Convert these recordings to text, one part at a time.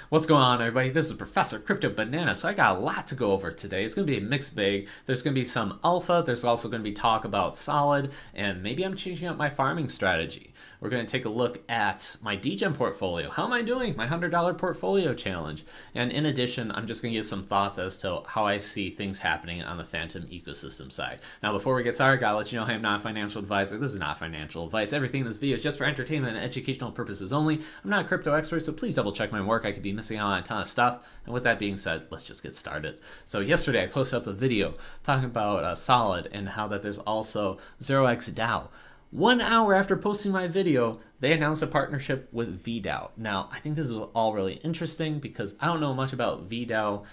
What's going on, everybody? This is Professor Crypto Banana. So I got a lot to go over today. It's going to be a mixed bag. There's going to be some alpha. There's also going to be talk about solid, and maybe I'm changing up my farming strategy. We're going to take a look at my Degen portfolio. How am I doing? My $100 portfolio challenge. And in addition, I'm just going to give some thoughts as to how I see things happening on the Fantom ecosystem side. Now, before we get started, I gotta let you know I am not a financial advisor. This is not financial advice. Everything in this video is just for entertainment and educational purposes only. I'm not a crypto expert, so please double check my work. I could be missing out on a ton of stuff. And with that being said, let's just get started. So yesterday I posted up a video talking about Solid and how that there's also OXDao. 1 hour after posting my video, they announced a partnership with VeDao. Now, I think this is all really interesting because I don't know much about VeDao.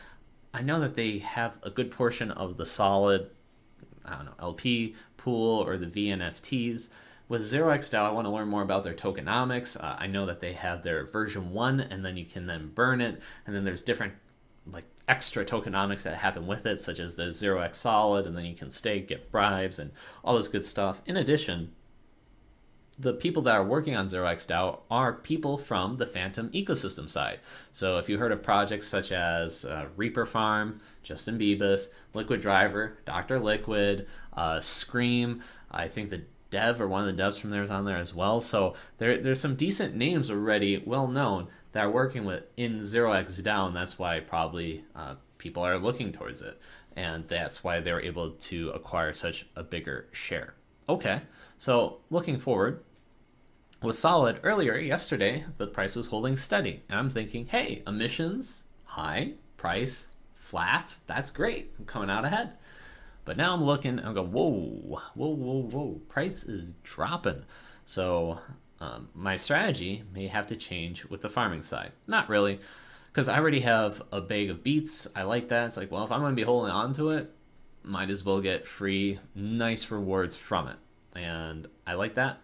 I know that they have a good portion of the Solid, LP pool or the FNFTs. With OXDao, I want to learn more about their tokenomics. I know that they have their version 1, and then you can then burn it, and then there's different extra tokenomics that happen with it, such as the 0x Solid, and then you can stake, get bribes, and all this good stuff. In addition, the people that are working on OXDao are people from the Fantom ecosystem side. So if you heard of projects such as Reaper Farm, Justin Bieber, Liquid Driver, Dr. Liquid, Scream, I think the dev or one of the devs from there is on there as well. So there's some decent names already well known that are working with in OXDao, and that's why probably people are looking towards it. And that's why they were able to acquire such a bigger share. Okay, so looking forward, with Solid earlier yesterday, the price was holding steady. And I'm thinking, hey, emissions, high, price, flat, that's great. I'm coming out ahead. But now I'm looking, I'm going, whoa, price is dropping. So my strategy may have to change with the farming side. Not really, because I already have a bag of beets. I like that. It's like, well, if I'm going to be holding on to it, might as well get free, nice rewards from it. And I like that.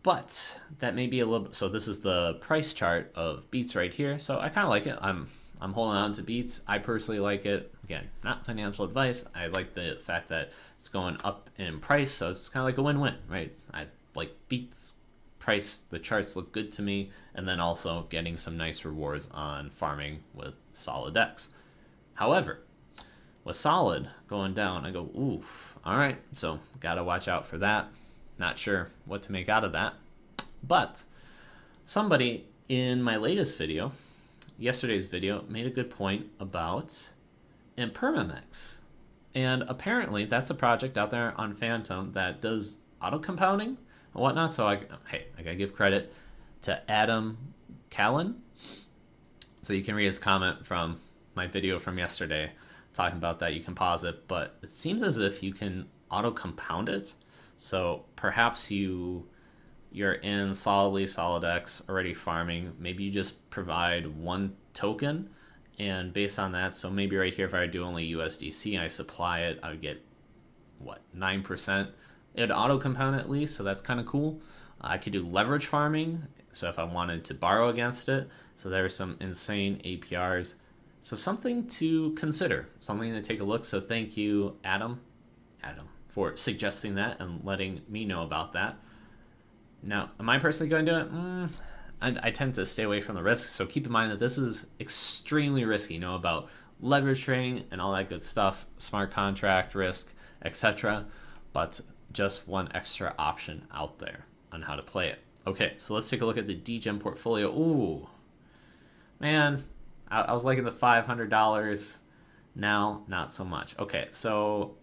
But that may be a little bit, so this is the price chart of beets right here. So I kind of like it. I'm holding on to beets. I personally like it. Again, not financial advice. I like the fact that it's going up in price, so it's kind of like a win-win, right? I like beets price. The charts look good to me, and then also getting some nice rewards on farming with Solidex. However, with Solid going down, I go, oof. All right, so gotta watch out for that. Not sure what to make out of that. But somebody in my latest video, yesterday's video, made a good point about IMPERMAX. And apparently that's a project out there on Fantom that does auto-compounding and whatnot. So I gotta give credit to Adam Callan. So you can read his comment from my video from yesterday talking about that. You can pause it, but it seems as if you can auto-compound it. So perhaps you're in Solidex already farming. Maybe you just provide one token, and based on that, so maybe right here, if I do only USDC and I supply it, I would get, 9%? It'd auto-compound at least, so that's kind of cool. I could do leverage farming, so if I wanted to borrow against it. So there's some insane APRs. So something to consider, something to take a look. So thank you, Adam, for suggesting that and letting me know about that. Now, am I personally going to do it? I tend to stay away from the risk, so keep in mind that this is extremely risky, about leverage trading and all that good stuff, smart contract risk, etc. But just one extra option out there on how to play it. Okay, so let's take a look at the Degen portfolio. Ooh, man, I was liking the $500. Now, not so much. Okay, so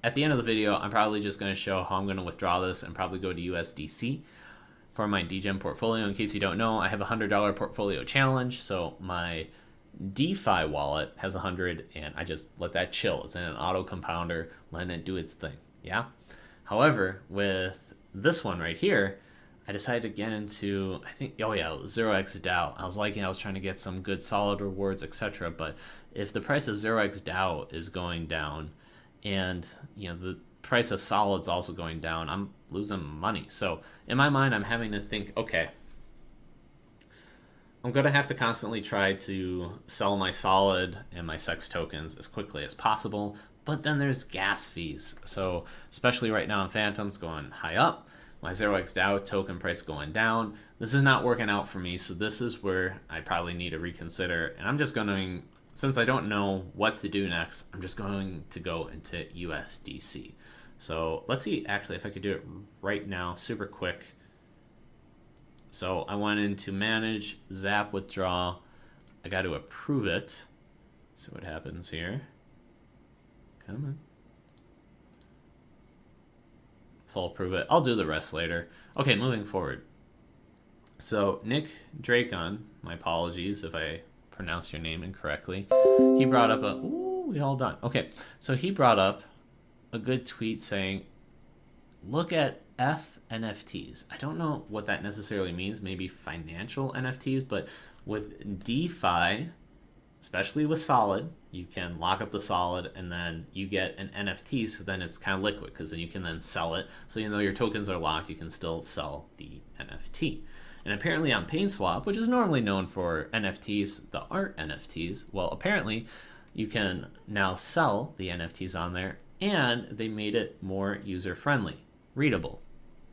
at the end of the video, I'm probably just going to show how I'm going to withdraw this and probably go to USDC for my Degen portfolio. In case you don't know, I have a $100 portfolio challenge. So my DeFi wallet has 100, and I just let that chill. It's in an auto compounder, letting it do its thing. Yeah. However, with this one right here, I decided to get into, it was 0xDao. I was trying to get some good solid rewards, etc. But if the price of 0xDao is going down, and the price of Solid's also going down, I'm losing money. So in my mind, I'm having to think, okay, I'm going to have to constantly try to sell my Solid and my SEX tokens as quickly as possible. But then there's gas fees. So especially right now in Fantom's going high up. My 0xDao token price going down. This is not working out for me, so this is where I probably need to reconsider. And I'm just going, since I don't know what to do next, I'm just going to go into USDC. So let's see actually if I could do it right now, super quick. So I went into manage, ZAP withdraw. I got to approve it. See what happens here. Come on. So I'll approve it. I'll do the rest later. Okay, moving forward. So Nick Drakon, my apologies if I pronounced your name incorrectly. He brought up we all done. Okay, so he brought up a good tweet saying, look at F-NFTs. I don't know what that necessarily means, maybe financial NFTs, but with DeFi, especially with Solid, you can lock up the Solid and then you get an NFT, so then it's kind of liquid because then you can then sell it. So even though your tokens are locked, you can still sell the NFT. And apparently on Paintswap, which is normally known for NFTs, the art NFTs, well, apparently you can now sell the NFTs on there, and they made it more user-friendly, readable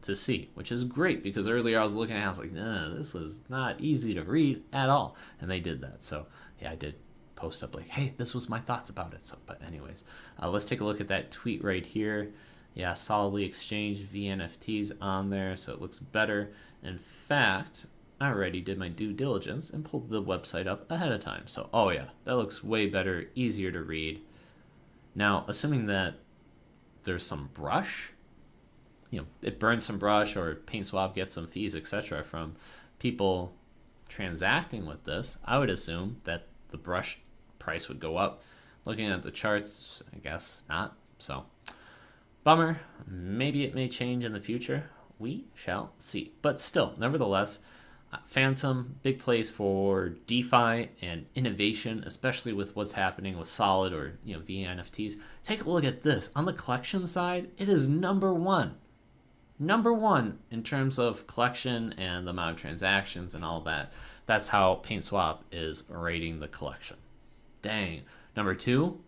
to see, which is great because earlier I was looking at it, I was like, nah, this is not easy to read at all. And they did that. So yeah, I did post up like, hey, this was my thoughts about it. So, but anyways, let's take a look at that tweet right here. Yeah, solidly exchanged VNFTs on there, so it looks better. In fact, I already did my due diligence and pulled the website up ahead of time. So, oh yeah, that looks way better, easier to read. Now, assuming that there's some brush, it burns some brush or Paintswap gets some fees, etc. from people transacting with this, I would assume that the brush price would go up. Looking at the charts, I guess not. So, bummer. Maybe it may change in the future. We shall see. But still, nevertheless, Fantom, big place for DeFi and innovation, especially with what's happening with Solid or VNFTs. Take a look at this. On the collection side, it is number one. Number one in terms of collection and the amount of transactions and all that. That's how Paintswap is rating the collection. Dang. Number two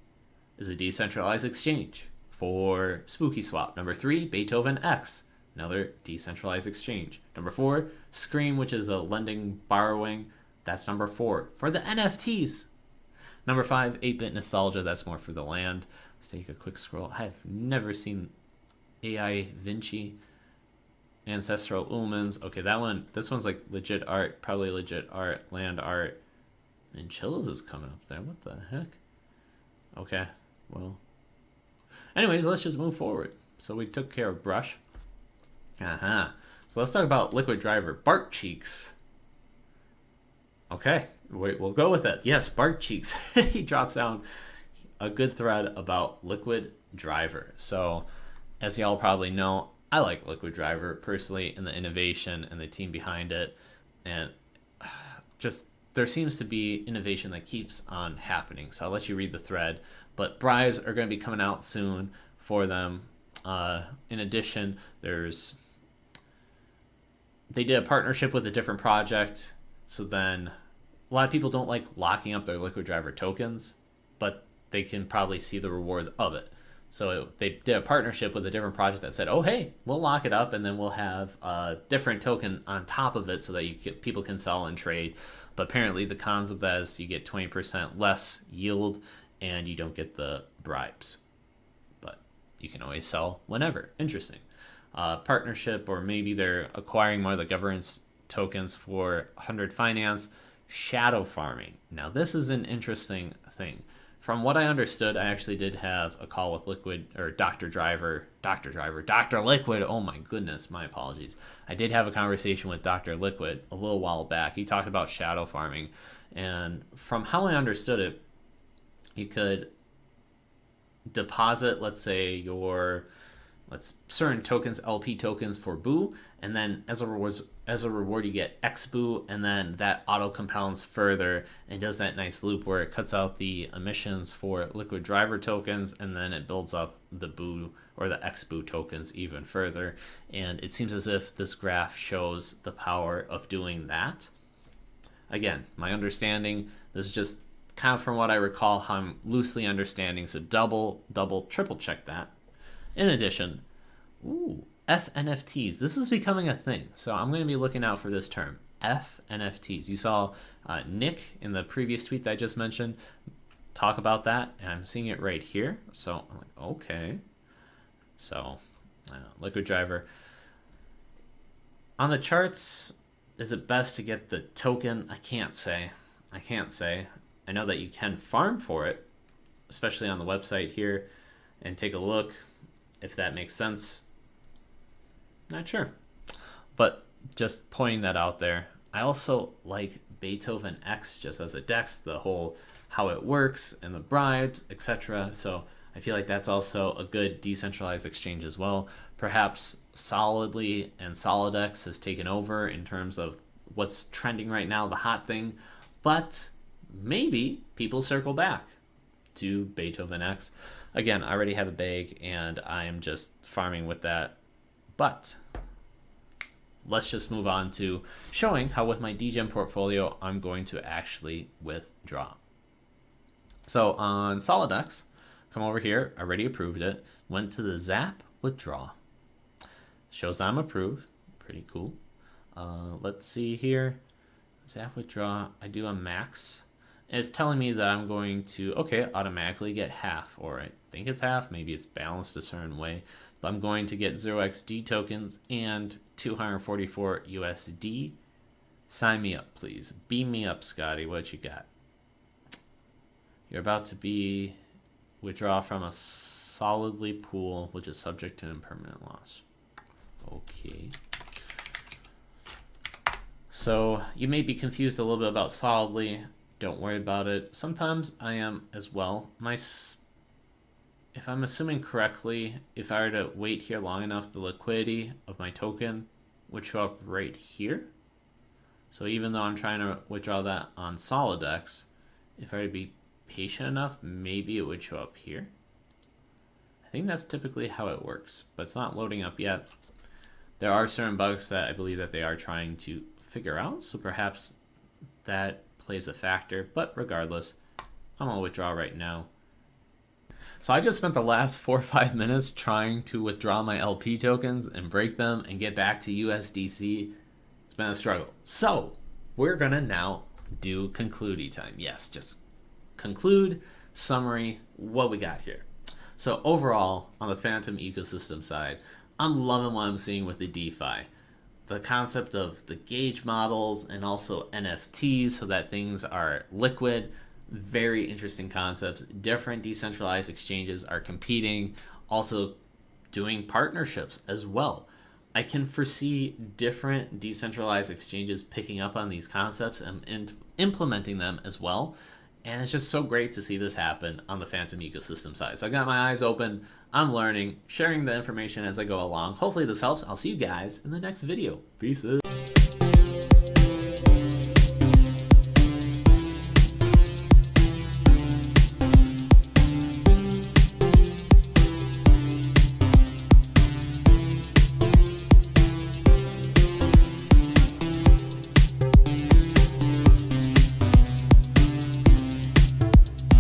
is a decentralized exchange for SpookySwap. Number three, BeethovenX, another decentralized exchange. Number four, Scream, which is a lending borrowing. That's number four for the NFTs. Number five, 8-bit nostalgia. That's more for the land. Let's take a quick scroll. I've never seen AI Vinci. Ancestral Umans. Okay, this one's like legit art, probably legit art, land art. And Chills is coming up there. What the heck? Okay, well. Anyways, let's just move forward. So we took care of brush. So let's talk about liquid driver. Bark Cheeks. Okay, we'll go with it. Yes, Bark Cheeks. He drops down a good thread about liquid driver. So as y'all probably know, I like Liquid Driver personally, and the innovation and the team behind it, and just there seems to be innovation that keeps on happening. So I'll let you read the thread, but bribes are going to be coming out soon for them. In addition, they did a partnership with a different project, so then a lot of people don't like locking up their Liquid Driver tokens, but they can probably see the rewards of it. So they did a partnership with a different project that said, oh, hey, we'll lock it up and then we'll have a different token on top of it so that people can sell and trade. But apparently the cons of that is you get 20% less yield and you don't get the bribes. But you can always sell whenever. Interesting. Partnership, or maybe they're acquiring more of the governance tokens for 100 Finance. Shadow farming. Now this is an interesting thing. From what I understood, I actually did have a call with Dr. Liquid. Oh my goodness, my apologies. I did have a conversation with Dr. Liquid a little while back. He talked about shadow farming. And from how I understood it, you could deposit, let's say, certain tokens, LP tokens for Boo, and then as a reward you get X Boo, and then that auto compounds further and does that nice loop where it cuts out the emissions for Liquid Driver tokens, and then it builds up the Boo or the X Boo tokens even further. And it seems as if this graph shows the power of doing that. Again, my understanding, this is just kind of from what I recall, how I'm loosely understanding, so double, triple check that. In addition, F-NFTs. This is becoming a thing, so I'm going to be looking out for this term, F-NFTs. You saw Nick in the previous tweet that I just mentioned talk about that, and I'm seeing it right here. So I'm like, okay. So Liquid Driver. On the charts, is it best to get the token? I can't say. I know that you can farm for it, especially on the website here, and take a look if that makes sense. Not sure, but just pointing that out there. I also like BeethovenX just as a DEX, the whole how it works and the bribes, etc. So I feel like that's also a good decentralized exchange as well. Perhaps Solidly and Solidex has taken over in terms of what's trending right now, the hot thing, but maybe people circle back to BeethovenX. Again, I already have a bag and I'm just farming with that. But let's just move on to showing how with my Degen portfolio, I'm going to actually withdraw. So on Solidex, come over here, I already approved it, went to the ZAP Withdraw. Shows I'm approved, pretty cool. Let's see here, ZAP Withdraw, I do a max. And it's telling me that I'm going to, okay, automatically get half, or I think it's half, maybe it's balanced a certain way. But I'm going to get 0xD tokens and 244 USD. Sign me up, please. Beam me up, Scotty. What you got? You're about to be withdraw from a solidly pool, which is subject to impermanent loss. Okay. So you may be confused a little bit about solidly. Don't worry about it. Sometimes I am as well. If I'm assuming correctly, if I were to wait here long enough, the liquidity of my token would show up right here. So even though I'm trying to withdraw that on Solidex, if I were to be patient enough, maybe it would show up here. I think that's typically how it works, but it's not loading up yet. There are certain bugs that I believe that they are trying to figure out, so perhaps that plays a factor, but regardless, I'm gonna withdraw right now. So I just spent the last 4 or 5 minutes trying to withdraw my LP tokens and break them and get back to USDC. It's been a struggle. So we're gonna now do conclude time. Yes, just conclude, summary, what we got here. So overall, on the Fantom ecosystem side, I'm loving what I'm seeing with the DeFi. The concept of the gauge models and also NFTs so that things are liquid. Very interesting concepts. Different decentralized exchanges are competing, also doing partnerships as well. I can foresee different decentralized exchanges picking up on these concepts and implementing them as well. And it's just so great to see this happen on the Fantom ecosystem side. So I got my eyes open. I'm learning, sharing the information as I go along. Hopefully this helps. I'll see you guys in the next video. Peace out.